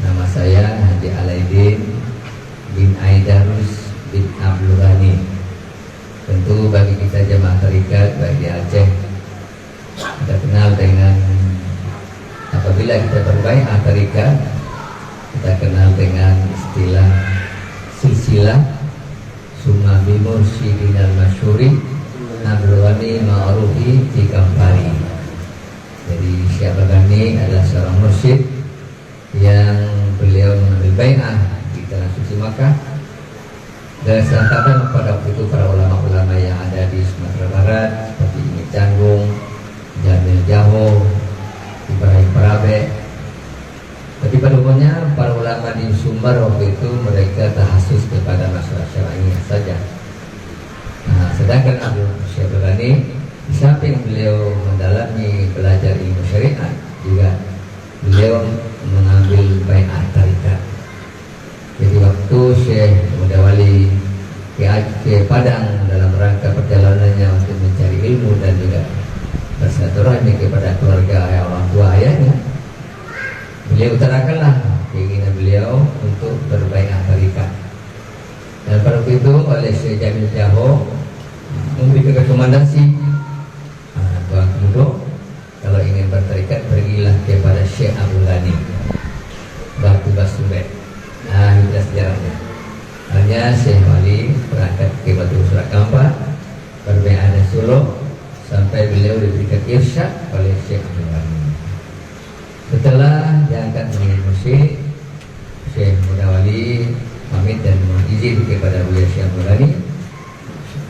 Nama saya Haji Alaidin bin Aidarus bin Abdul Ghani. Tentu bagi kita jemaah tarekat bagi Aceh, kita kenal dengan, apabila kita berbaiat tarekat, kita kenal dengan istilah silsilah Summa bi mursyidin al-masyhuri Abdul Ghani Ma'rufi di Kampari. Jadi Syekh Abdul Ghani adalah seorang mursyid yang beliau mengambil bai'ah di tanah suci Makkah, dan seangkatan pada waktu itu para ulama-ulama yang ada di Sumatera Barat seperti Imi Canggung, Jamil Jaho, Ibrahim Parabe. Tapi pada umumnya para ulama di Sumbar waktu itu mereka tahasus kepada masalah syar'i saja. Nah, sedangkan Syekh Abdul Ghani di samping beliau mendalami belajar ilmu syariat, juga beliau mengambil baiat tarekat. Jadi waktu Syekh Mudawali ke Padang dalam rangka perjalanannya untuk mencari ilmu dan juga bersilaturahmi kepada keluarga orang tua ayahnya, beliau utarakanlah keinginan beliau untuk berbaiat tarekat. Dan pada waktu itu oleh Syekh Jamil Jaho memberikan rekomendasi, Tuan Mudo, kalau ingin bertarekat pergilah kepada Syekh Abdul Ghani Batu Basubek. Nah, itulah sejarahnya. Hanya Syekh Wali berangkat ke Batu Surakampa, berbaiat di Solo, sampai beliau diberikan irsyad oleh Syekh Abdul Ghani. Setelah diangkat menjadi mursyid, Syekh Mudawali pamit dan mohon izin kepada Buya Syekh Abdul Ghani.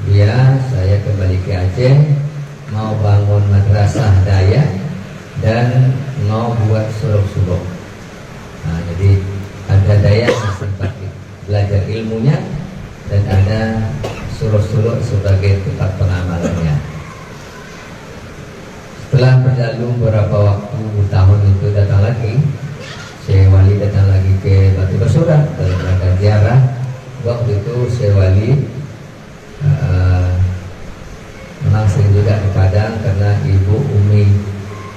Buya, saya kembali ke Aceh, mau bangun madrasah daya dan mau buat suluk-suluk. Nah, jadi ada daya yang sempat belajar ilmunya dan ada suluk-suluk sebagai tempat pengamalannya. Setelah berlalu beberapa waktu, tahun itu datang lagi, Syekh Wali datang lagi ke Batu Basura dalam rangka ziarah. Waktu itu Syekh Wali memang sering juga di Padang karena Ibu Umi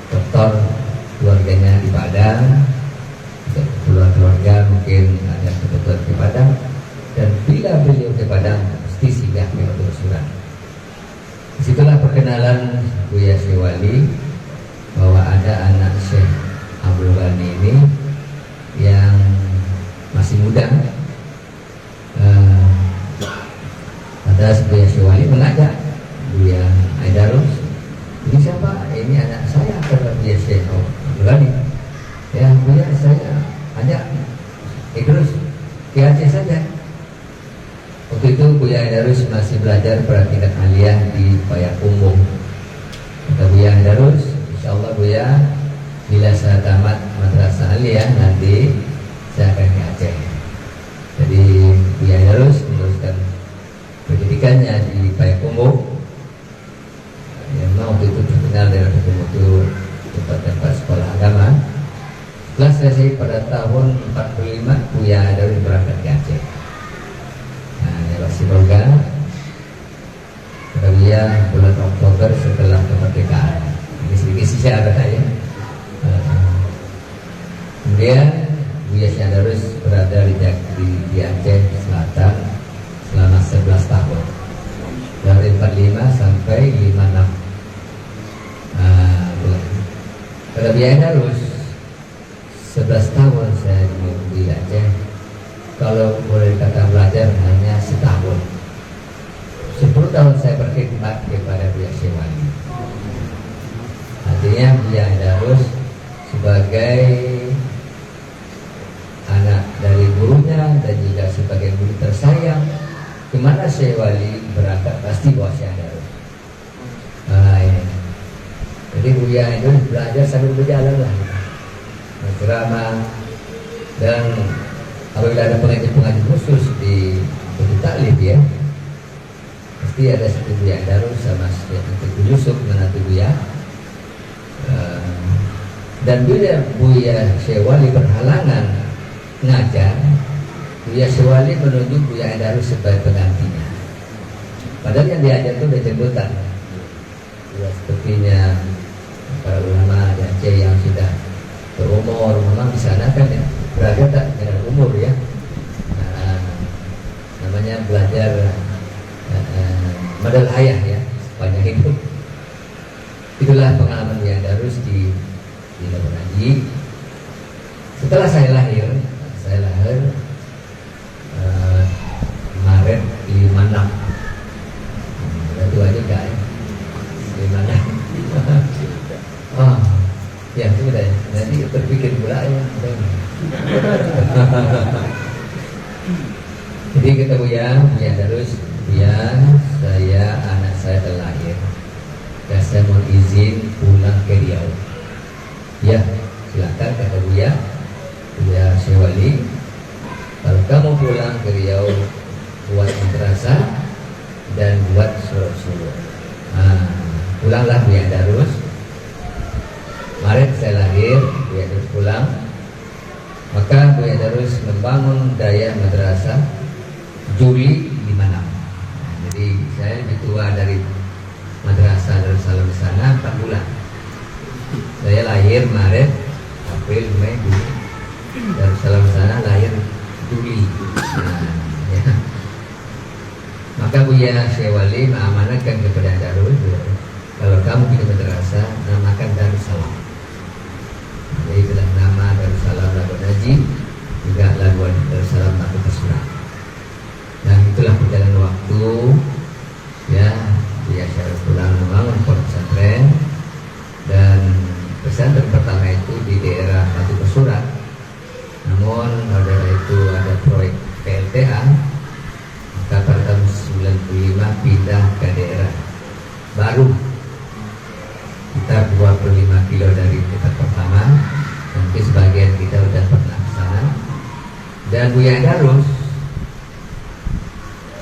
Doktor keluarganya di Padang, keluarga mungkin ada kebetulan di Padang, dan bila beliau ke Padang mesti singgah ke Batu Basura. Disitulah perkenalan Buya Syekh Wali bahwa ada anak Syekh Abdul Ghani ini yang masih muda. Ada Buya Syekh Wali mengajak Buya Aidarus, ini siapa? Ini anak saya, kata Buya Syekh Abdul Ghani. Ya Buya, saya ajak Aidarus ke Aceh saja. Waktu itu Buya Aidarus masih belajar pada tingkat aliyah di Payakumbuh. Kata Buya Aidarus, insya Allah Buya, bila saya tamat madrasah aliyah nanti saya akan ke Aceh. Jadi Buya Aidarus meneruskan pendidikannya di Payakumbuh. Yang memang waktu itu terkenal daerah Payakumbuh itu tempat-tempat sekolah agama. Setelah selesai pada tahun 45, Buya Aidarus berangkat ke Aceh. Nah, ya masih program Buya bulan Oktober setelah kemerdekaan. Ini sedikit sejarah ya. Kemudian Buya Syekh Aidarus berada di Aceh Selatan selama 11 tahun, dari 45 sampai 56 bulan. Pada Buya Aidarus 11 tahun saya di Aceh, kalau boleh dikatakan belajar hanya setahun. 10 tahun saya berkhidmat kepada Buya Syekh Wali. Artinya Buya Aidarus sebagai anak dari gurunya dan juga sebagai guru tersayang, kemana Syekh Wali berangkat pasti bawa Syekh Aidarus. Nah ini, jadi Buya Aidarus belajar sambil berjalan lah, berceramah, dan apabila ada pengajian khusus di Bukit Taklif ya, pasti ada satu Buya Aidarus sama Syekh Yusuf menantu Buya. Dan bila Buya Syekh Wali berhalangan ngajar, Buya Syekh Wali menunjuk Buya Aidarus sebagai penggantinya. Padahal yang diajar itu udah jemputan. Ya, sepertinya para ulama di Aceh yang sudah berumur memang di sana kan ya, berat belajar tak dengan umur ya. Namanya belajar modal hayah ya sepanjang hidup. Itulah pengalaman Buya Darus di Labuan Haji. Setelah saya lahir Maret 56. Udah tua juga ya. 56. Oh, ya sudah ya. Nanti terpikir pula ya. Jadi kata Buya Darus, Buya, anak saya telah lahir dan saya mau izin pulang ke Riau. Ya, silakan kata Buya Syekh Wali, kalau kamu pulang ke Riau buat madrasah dan buat suruh-suruh. Pulanglah Buya Darus. Maret saya lahir, Buya Darus pulang. Maka Buya Darus membangun daya madrasah Juli 56. Jadi saya lebih tua dari madrasah Darussalam di sana 4 bulan. Saya lahir Maret, April, Mei, Juni. Darussalam di sana lahir Juli. Ya. Maka Buya Syekh Wali mengamanatkan kepada Darus, kalau kamu bikin madrasah, namakan Darussalam. Jadi itulah nama Darussalam Labuan Haji, juga Labuan Darussalam Batu Kesuran. Dan itulah perjalanan waktu ya, Buya Syekh pulang membangun pondok pesantren. Dan pesantren pertama itu di daerah Batu Kesuran. Namun pada itu ada proyek PLTA, maka pada tahun 95 pindah ke daerah baru sekitar 25 kilo dari tempat pertama. Mungkin sebagian kita sudah pernah ke sana. Dan Buya Darus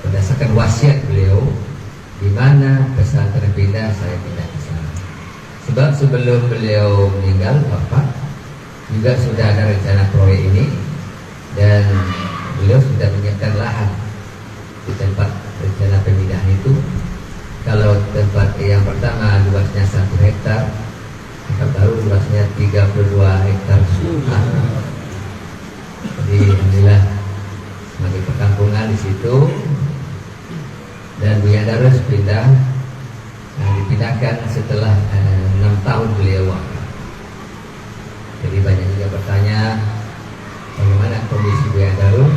berdasarkan wasiat beliau, di mana pesantren pindah, saya pindah ke sana. Sebab sebelum beliau meninggal wafat juga sudah ada rencana proyek ini, dan beliau sudah menyiapkan lahan di tempat rencana pemindahan itu. Kalau tempat yang pertama luasnya 1 hektar, tempat baru luasnya 32 hektar. Jadi alhamdulillah sebagai perkampungan di situ. Dan Buya Darus dipindahkan setelah 6 tahun beliau wafat. Jadi banyak juga bertanya bagaimana kondisi Buya Darus.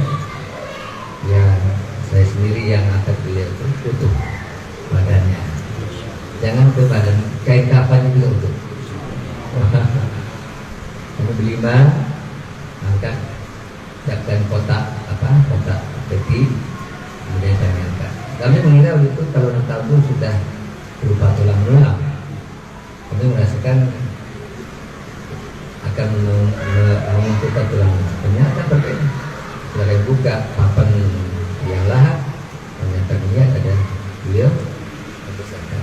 Ya, saya sendiri yang angkat beliau itu utuh badannya. Jangan ke badan, kain kafannya juga utuh. Kami berlima angkat, siapkan kotak peti, kemudian kami angkat. Kami mengira waktu itu kalau 6 tahun itu sudah berupa tulang belulang. Kami merasakan akan mengumpulkan tulang belulang. Ternyata berbeda. Setelah kami buka papan yang lahat, ternyata melihat ada beliau membesarkan.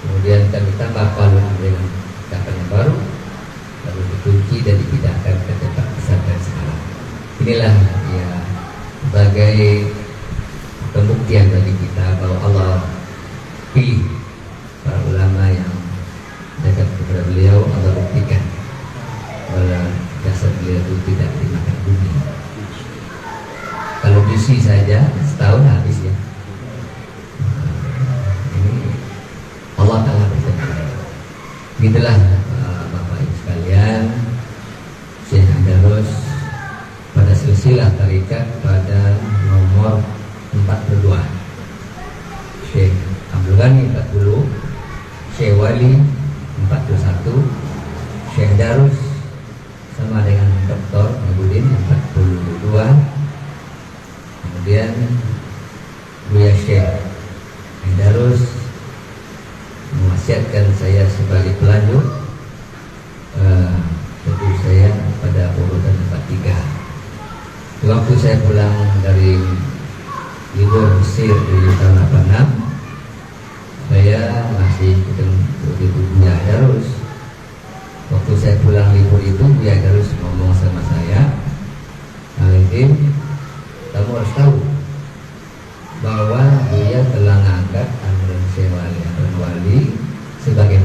Kemudian kami tambah palu dengan kapan yang baru, lalu dikunci dan dipindahkan ke tempat pesantren sekarang. Inilah ya sebagai pembuktian bagi kita bahwa Allah pilih para ulama yang dekat kepada beliau. Allah buktikan bahwa jasad beliau itu tidak dimakan bumi. Kalau bisi saja setahun habis ya. Ini Allah Ta'ala berfirman. Itulah Bapak Ibu sekalian, Syekh Darus pada silsilah tarikat pada nomor 42, Syekh Abdul Ghani 40, Syekh Wali 41, Syekh Darus sama dengan Dr. Mabudin 42. Kemudian Buya Syekh Darus mewasiatkan saya sebagai pelanjut, tentu saya pada urutan 43. Waktu saya pulang dari libur Mesir di tahun 86, saya masih ketemu Buya Darus. Waktu saya pulang libur itu, Buya Darus ngomong sama saya, Alidin, kamu harus tahu bahwa Buya telah mengangkat Amran Syekh Wali sebagai